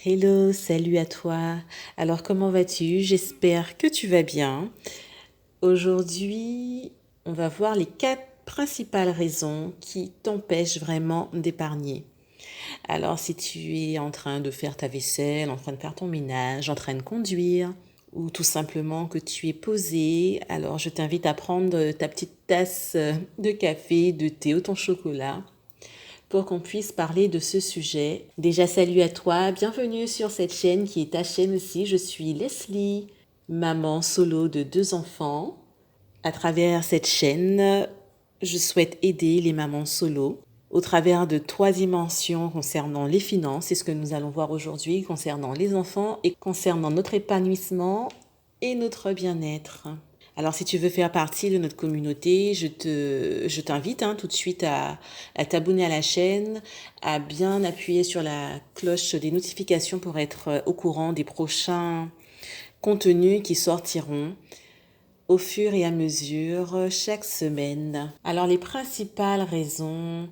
Hello, salut à toi. Alors comment vas-tu? J'espère que tu vas bien. Aujourd'hui, on va voir les 4 principales raisons qui t'empêchent vraiment d'épargner. Alors si tu es en train de faire ta vaisselle, en train de faire ton ménage, en train de conduire, ou tout simplement que tu es posé, alors je t'invite à prendre ta petite tasse de café, de thé ou ton chocolat pour qu'on puisse parler de ce sujet. Déjà, salut à toi, bienvenue sur cette chaîne qui est ta chaîne aussi. Je suis Leslie, maman solo de 2 enfants. À travers cette chaîne, je souhaite aider les mamans solo au travers de 3 dimensions concernant les finances. C'est ce que nous allons voir aujourd'hui concernant les enfants et concernant notre épanouissement et notre bien-être. Alors, si tu veux faire partie de notre communauté, je t'invite tout de suite à t'abonner à la chaîne, à bien appuyer sur la cloche des notifications pour être au courant des prochains contenus qui sortiront au fur et à mesure chaque semaine. Alors, les principales raisons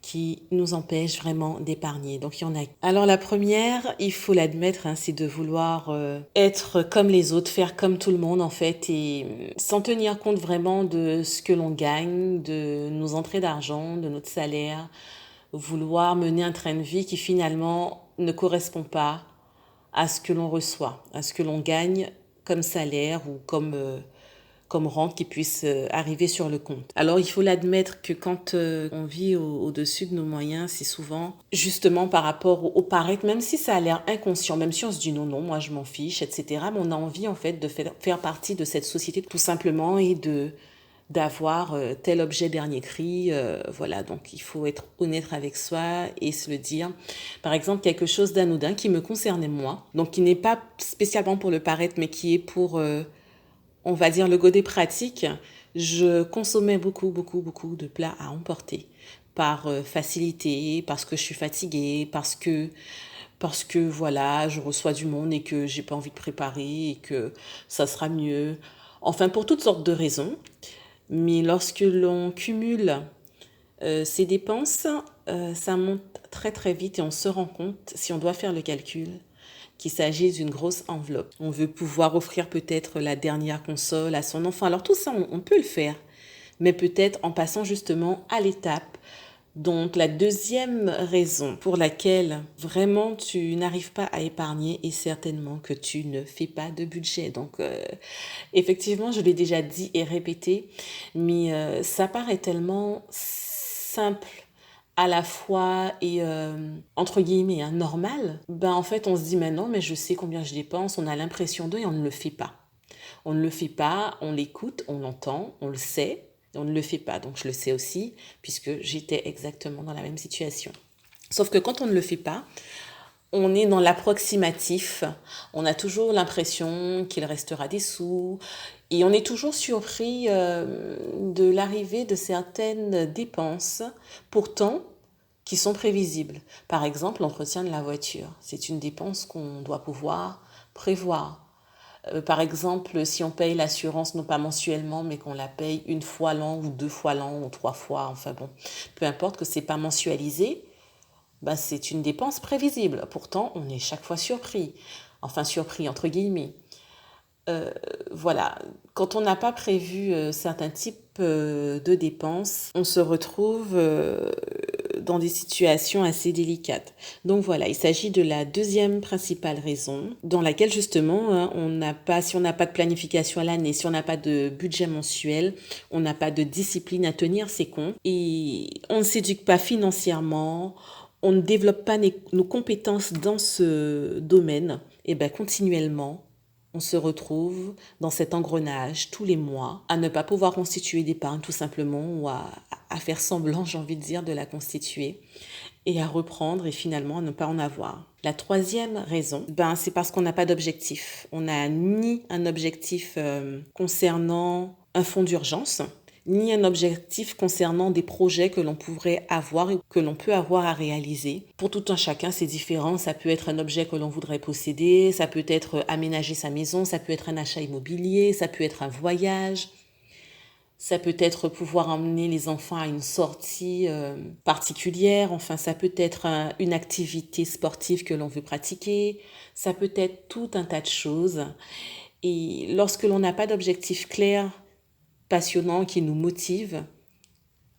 qui nous empêchent vraiment d'épargner. Donc il y en a. Alors la première, il faut l'admettre, c'est de vouloir être comme les autres, faire comme tout le monde en fait, et sans tenir compte vraiment de ce que l'on gagne, de nos entrées d'argent, de notre salaire, vouloir mener un train de vie qui finalement ne correspond pas à ce que l'on reçoit, à ce que l'on gagne comme salaire ou comme rente qui puisse arriver sur le compte. Alors il faut l'admettre que quand on vit au-dessus de nos moyens, c'est souvent justement par rapport au paraître, même si ça a l'air inconscient, même si on se dit non, non, moi je m'en fiche, etc. Mais on a envie en fait de faire partie de cette société tout simplement et d'avoir tel objet dernier cri, voilà, donc il faut être honnête avec soi et se le dire. Par exemple, quelque chose d'anodin qui me concernait moi, donc qui n'est pas spécialement pour le paraître, mais qui est pour on va dire le côté pratique, je consommais beaucoup, beaucoup, beaucoup de plats à emporter par facilité, parce que je suis fatiguée, parce que voilà, je reçois du monde et que j'ai pas envie de préparer et que ça sera mieux. Enfin, pour toutes sortes de raisons. Mais lorsque l'on cumule ces dépenses, ça monte très très vite et on se rend compte, si on doit faire le calcul, qu'il s'agit d'une grosse enveloppe. On veut pouvoir offrir peut-être la dernière console à son enfant. Alors tout ça, on peut le faire, mais peut-être en passant justement à l'étape. Donc la deuxième raison pour laquelle vraiment tu n'arrives pas à épargner est certainement que tu ne fais pas de budget. Donc effectivement, je l'ai déjà dit et répété, mais ça paraît tellement simple à la fois et entre guillemets normal, ben en fait on se dit mais non, mais je sais combien je dépense, on a l'impression d'eux et on ne le fait pas. On ne le fait pas, on l'écoute, on l'entend, on le sait, et on ne le fait pas. Donc je le sais aussi puisque j'étais exactement dans la même situation. Sauf que quand on ne le fait pas, on est dans l'approximatif, on a toujours l'impression qu'il restera des sous et on est toujours surpris de l'arrivée de certaines dépenses, pourtant qui sont prévisibles. Par exemple, l'entretien de la voiture, c'est une dépense qu'on doit pouvoir prévoir. Par exemple, si on paye l'assurance, non pas mensuellement, mais qu'on la paye une fois l'an ou 2 fois l'an ou 3 fois, enfin bon, peu importe que c'est pas mensualisé, bah, c'est une dépense prévisible. Pourtant, on est chaque fois surpris. Enfin, surpris entre guillemets. Voilà, quand on n'a pas prévu certains types de dépenses, on se retrouve dans des situations assez délicates. Donc voilà, il s'agit de la deuxième principale raison dans laquelle justement on n'a pas, si on n'a pas de planification à l'année, si on n'a pas de budget mensuel, on n'a pas de discipline à tenir ses comptes et on ne s'éduque pas financièrement, on ne développe pas nos compétences dans ce domaine, et bien continuellement on se retrouve dans cet engrenage tous les mois à ne pas pouvoir constituer d'épargne tout simplement ou à faire semblant, j'ai envie de dire, de la constituer et à reprendre et finalement à ne pas en avoir. La troisième raison, c'est parce qu'on n'a pas d'objectif. On n'a ni un objectif concernant un fonds d'urgence, ni un objectif concernant des projets que l'on pourrait avoir et que l'on peut avoir à réaliser. Pour tout un chacun, c'est différent. Ça peut être un objet que l'on voudrait posséder, ça peut être aménager sa maison, ça peut être un achat immobilier, ça peut être un voyage. Ça peut être pouvoir emmener les enfants à une sortie particulière. Enfin, ça peut être une activité sportive que l'on veut pratiquer. Ça peut être tout un tas de choses. Et lorsque l'on n'a pas d'objectif clair, passionnant, qui nous motive,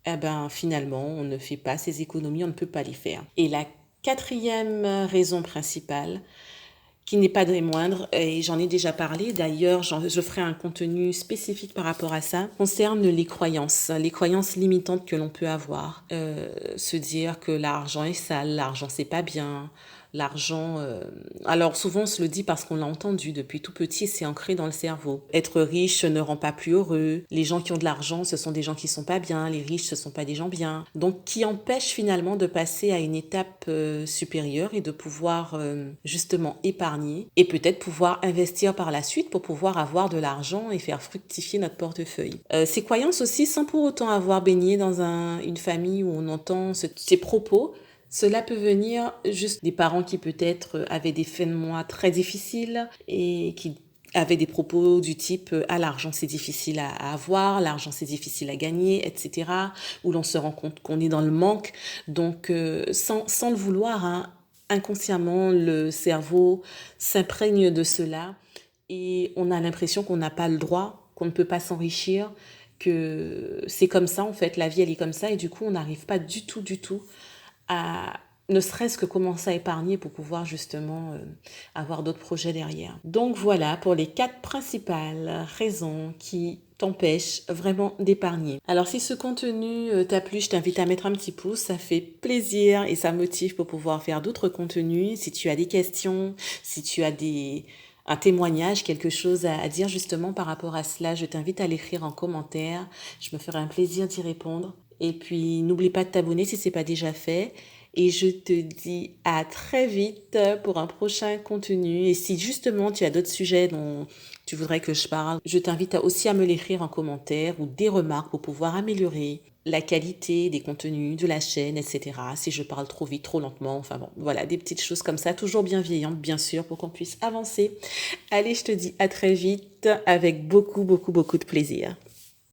eh ben, finalement, on ne fait pas ces économies, on ne peut pas les faire. Et la quatrième raison principale, qui n'est pas des moindres, et j'en ai déjà parlé, d'ailleurs, je ferai un contenu spécifique par rapport à ça, concerne les croyances limitantes que l'on peut avoir. Se dire que l'argent est sale, l'argent c'est pas bien, l'argent... Alors souvent on se le dit parce qu'on l'a entendu depuis tout petit, c'est ancré dans le cerveau. Être riche ne rend pas plus heureux, les gens qui ont de l'argent ce sont des gens qui sont pas bien, les riches ce sont pas des gens bien. Donc qui empêche finalement de passer à une étape supérieure et de pouvoir justement épargner et peut-être pouvoir investir par la suite pour pouvoir avoir de l'argent et faire fructifier notre portefeuille. Ces croyances aussi, sans pour autant avoir baigné dans une famille où on entend ces propos, cela peut venir juste des parents qui peut-être avaient des fins de mois très difficiles et qui avaient des propos du type « ah, l'argent c'est difficile à avoir, l'argent c'est difficile à gagner, etc. » où l'on se rend compte qu'on est dans le manque. Donc, sans le vouloir, hein, inconsciemment, le cerveau s'imprègne de cela et on a l'impression qu'on n'a pas le droit, qu'on ne peut pas s'enrichir, que c'est comme ça en fait, la vie elle est comme ça et du coup on n'arrive pas du tout à ne serait-ce que commencer à épargner pour pouvoir justement avoir d'autres projets derrière. Donc voilà pour les 4 principales raisons qui t'empêchent vraiment d'épargner. Alors si ce contenu t'a plu, je t'invite à mettre un petit pouce, ça fait plaisir et ça motive pour pouvoir faire d'autres contenus. Si tu as des questions, si tu as un témoignage, quelque chose à dire justement par rapport à cela, je t'invite à l'écrire en commentaire. Je me ferai un plaisir d'y répondre. Et puis, n'oublie pas de t'abonner si ce n'est pas déjà fait. Et je te dis à très vite pour un prochain contenu. Et si justement tu as d'autres sujets dont tu voudrais que je parle, je t'invite aussi à me l'écrire en commentaire ou des remarques pour pouvoir améliorer la qualité des contenus de la chaîne, etc. Si je parle trop vite, trop lentement, enfin bon, voilà, des petites choses comme ça, toujours bienveillantes, bien sûr, pour qu'on puisse avancer. Allez, je te dis à très vite avec beaucoup de plaisir.